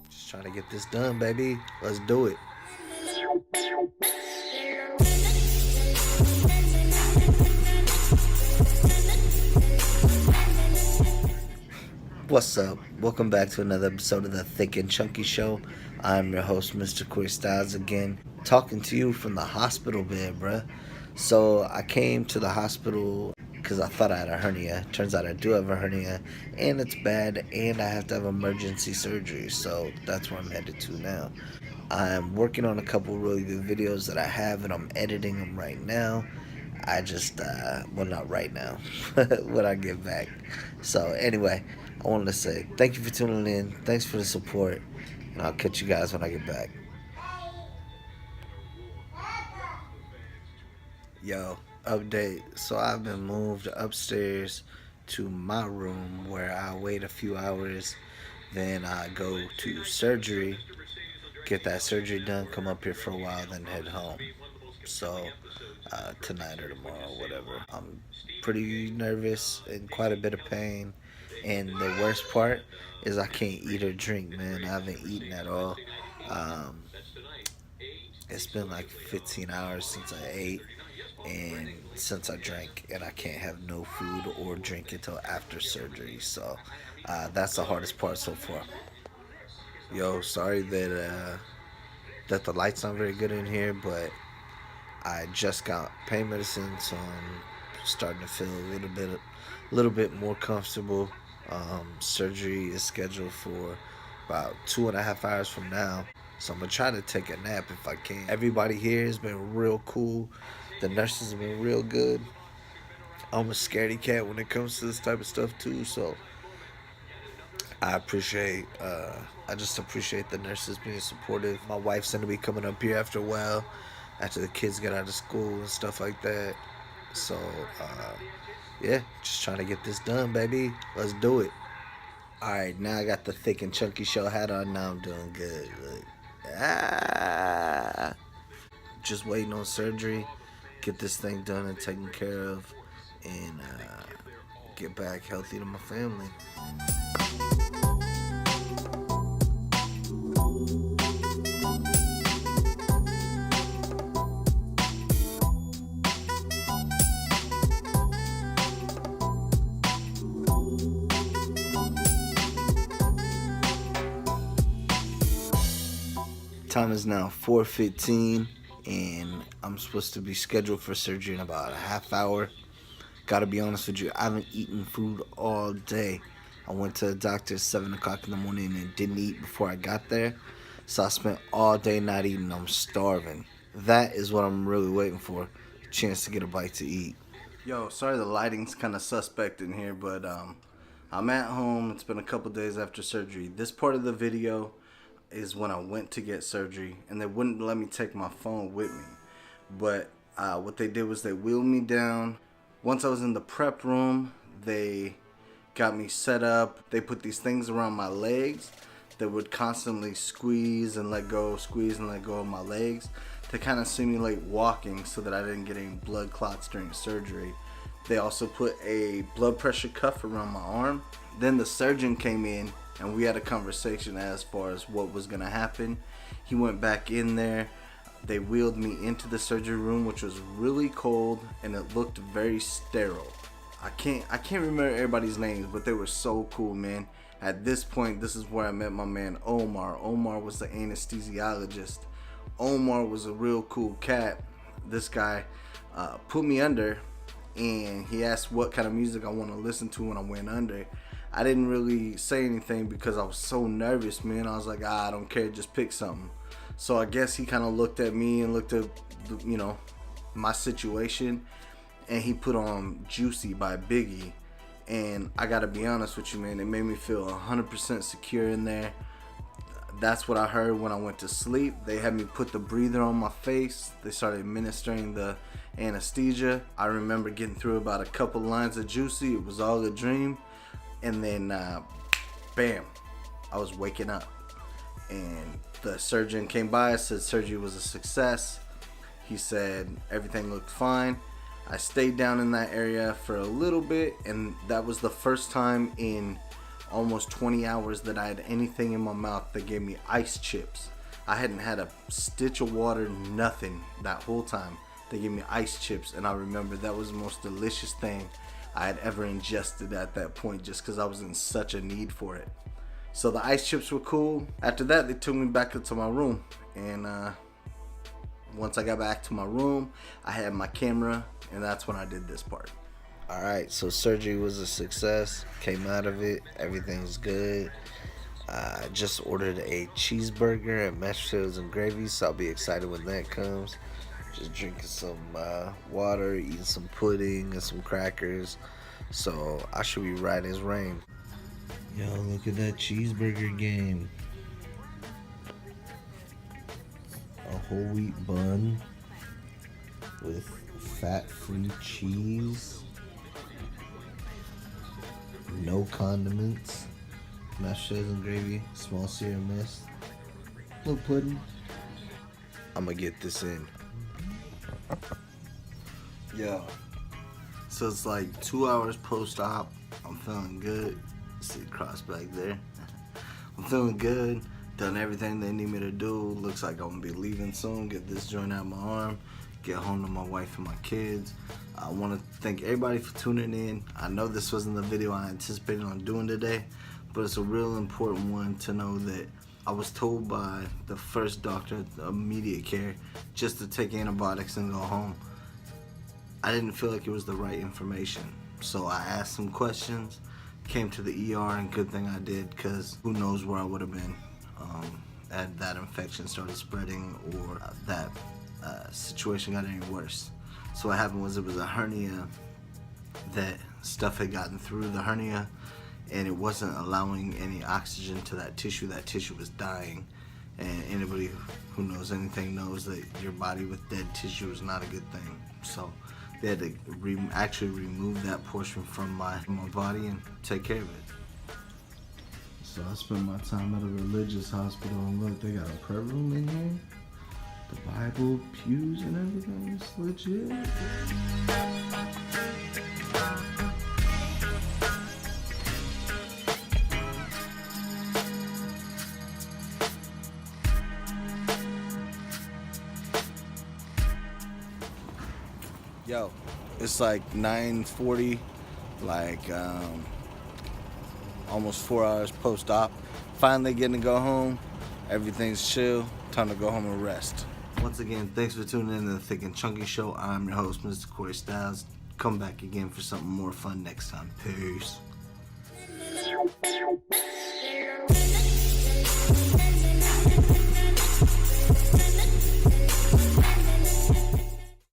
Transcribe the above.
Just trying to get this done, baby. Let's do it. What's up? Welcome back to another episode of the Thick and Chunky Show. I'm your host, Mr. Corey Styles, again, talking to you from the hospital bed, bruh. So I came to the hospital because I thought I had a hernia. Turns out I do have a hernia, and it's bad, and I have to have emergency surgery. So that's where I'm headed to now. I'm working on a couple really good videos that I have, and I'm editing them right now. I just, well, not right now, when I get back. So, anyway, I wanted to say thank you for tuning in. Thanks for the support, and I'll catch you guys when I get back. Yo, update. So, I've been moved upstairs to my room where I wait a few hours. Then I go to surgery, get that surgery done, come up here for a while, then head home. So, tonight or tomorrow, whatever. I'm pretty nervous and quite a bit of pain. And the worst part is I can't eat or drink, man. I haven't eaten at all. Um, it's been like 15 hours since I ate and since I drank, and I can't have no food or drink until after surgery. So that's the hardest part so far. Yo, sorry that the light's not very good in here, but I just got pain medicine, so I'm starting to feel a little bit more comfortable. Surgery is scheduled for about 2.5 hours from now, so I'm gonna try to take a nap if I can. Everybody here has been real cool. The nurses have been real good. I'm a scaredy cat when it comes to this type of stuff too, so I appreciate. I just appreciate the nurses being supportive. My wife's gonna be coming up here after a while, after the kids get out of school and stuff like that. So, yeah, just trying to get this done, baby. Let's do it. All right, now I got the thick and chunky show hat on. Now I'm doing good. Look. Ah, just waiting on surgery, get this thing done and taken care of, and get back healthy to my family. Time is now 4:15, and I'm supposed to be scheduled for surgery in about a half hour. Gotta be honest with you, I haven't eaten food all day. I went to the doctor at 7 o'clock in the morning and didn't eat before I got there. So I spent all day not eating. I'm starving. That is what I'm really waiting for, a chance to get a bite to eat. Yo, sorry the lighting's kind of suspect in here, but I'm at home. It's been a couple days after surgery. This part of the video is when I went to get surgery, and they wouldn't let me take my phone with me. But what they did was they wheeled me down. Once I was in the prep room, they got me set up. They put these things around my legs that would constantly squeeze and let go of my legs to kind of simulate walking so that I didn't get any blood clots during surgery. They also put a blood pressure cuff around my arm. Then the surgeon came in and we had a conversation as far as what was going to happen. He went back in there. They wheeled me into the surgery room, which was really cold, and it looked very sterile. I can't remember everybody's names, but they were so cool, man. At this point, this is where I met my man Omar. Omar was the anesthesiologist. Omar was a real cool cat. This guy put me under, and he asked what kind of music I want to listen to when I went under. I didn't really say anything because I was so nervous, man. I was like, I don't care, just pick something. So I guess he kind of looked at me and looked at, my situation, and he put on Juicy by Biggie. And I gotta be honest with you, man, it made me feel 100% secure in there. That's what I heard when I went to sleep. They had me put the breather on my face. They started administering the anesthesia. I remember getting through about a couple lines of Juicy. It was all a dream. And then, bam, I was waking up. And the surgeon came by, said surgery was a success. He said everything looked fine. I stayed down in that area for a little bit, and that was the first time in almost 20 hours that I had anything in my mouth. They gave me ice chips. I hadn't had a stitch of water, nothing that whole time. They gave me ice chips, and I remember that was the most delicious thing I had ever ingested at that point, just because I was in such a need for it. So the ice chips were cool. After that, they took me back into my room, and once I got back to my room, I had my camera, and that's when I did this part. Alright, so surgery was a success. Came out of it. Everything's good. I just ordered a cheeseburger and mashed potatoes and gravy, so I'll be excited when that comes. Just drinking some water, eating some pudding and some crackers. So I should be right as rain. Yo, look at that cheeseburger game. A whole wheat bun with fat-free cheese. No condiments. Mashed potatoes and gravy. Small cereal mist. Little pudding. I'm gonna get this in. Yo. So it's like 2 hours post-op. I'm feeling good. See the cross back there. I'm feeling good. Done everything they need me to do. Looks like I'm gonna be leaving soon. Get this joint out of my arm. Get home to my wife and my kids. I want to thank everybody for tuning in. I know this wasn't the video I anticipated on doing today, but it's a real important one to know that I was told by the first doctor at immediate care just to take antibiotics and go home. I didn't feel like it was the right information, so I asked some questions, came to the ER, and good thing I did, because who knows where I would have been had that infection started spreading or that situation got any worse. So what happened was it was a hernia that stuff had gotten through the hernia, and it wasn't allowing any oxygen to that tissue. That tissue was dying, and anybody who knows anything knows that your body with dead tissue is not a good thing. So they had to actually remove that portion from my body and take care of it. So I spent my time at a religious hospital, and look, they got a prayer room in here. The Bible, pews, and everything is legit. Yo, it's like 9:40, like almost 4 hours post-op. Finally getting to go home. Everything's chill. Time to go home and rest. Once again, thanks for tuning in to the Thick and Chunky Show. I'm your host, Mr. Corey Styles. Come back again for something more fun next time. Peace.